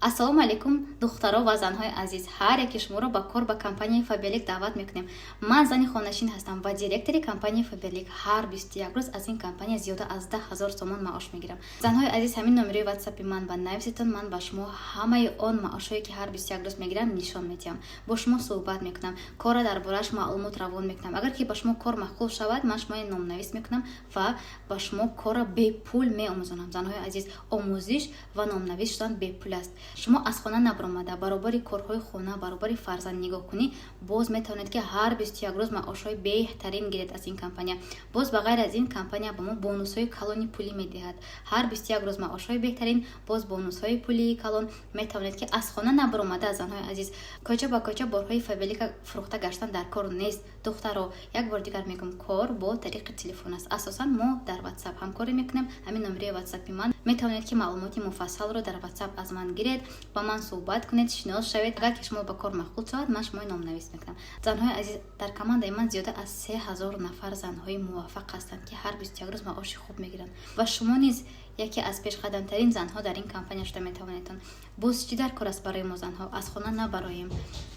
ассалому алейкум духтаро ва занҳои азиз, ҳар яке шуморо ба кор ба компанияи Faberlic даъват мекунем. Ман зани хонашин ҳастам ва директори компанияи Faberlic. Ҳар 21 рӯз аз ин компания зиёда аз 10,000 сомон маош мегирам. Занҳои азиз, ҳамин номерои WhatsApp-и ман ба нависетон, ман ба шумо ҳамаи он маошҳое ки ҳар 21 рӯз мегирам нишон медиҳам. Бо шумо суҳбат мекунам, кора дар борааш маълумот равон мекунам. Агар ки ба шумо кор маъқул шавад, ман шумои номнавис мекунам ва ба шумо кора бепул меомӯзонам. Занҳои азиз, омӯзиш ва номнавис шудан бепул аст. шумо аз хона набаромада баробари корҳои хона, баробари фарзанд нигоҳкунӣ, боз метавонед ки ҳар 21 рӯз маошҳои беҳтарин гиред аз ин компания. Боз ба ғайр аз ин компания ба мо бонусҳои калони пулӣ медиҳад. ҳар 21 рӯз маошҳои беҳтарин, боз бонусҳои пулии калон. Метавонед ки аз хона набаромада, занҳои азиз, коча ба коча борҳои Faberlic фурӯхта гаштан дар кор нест. духтаро, як бор дигар мегӯм, кор бо тариқи телефон аст. асосан мо дар WhatsApp ҳамкорӣ мекунем. ҳамин номерои WhatsApp-и ман, метавонед ки маълумоти муфассалро дар WhatsApp аз ман гиред, با من صحبت کنید، شناس شوید. اگر که شما با کار مشغول شوید، من شما نام‌نویس میکنم. زن‌های عزیز، در کماند من زیاده از 3000 نفر زن‌های موفق هستند که هر 21 روز معاش خوب میگیرند و شما نیز یکی از پیشقدم‌ترین زن‌ها در این کمپانی شده میتوانید. باز چی در کار است برای ما زن‌ها؟ از خانه نبرایم،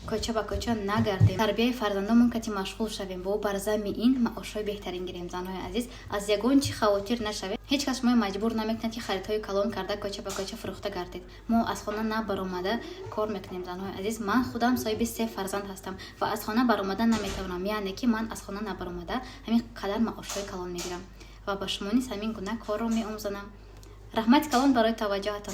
کوچه با کوچه نگردیم، تربیت فرزندانمون که مشغول شویم و بر ضمن این معاش‌های بهترین گیریم. زن‌های عزیز، از یگان چی خواطر نشوید. هیچ کس شما مجبور نمی‌کند که خریدهای کلان کرده کوچه با کوچه فروخته گردید. ما از خانه نبرآمده کار میکنیم. زن‌های عزیز، من خودم صاحب 3 فرزند هستم و از خانه برآمده نمیتوانم. یعنی که من از خانه نبرآمده همین قدر معاش‌های کلان میگیرم و با شما نیز همین گونه کار رو می‌آموزم. رحمت کلان برای توجهتان.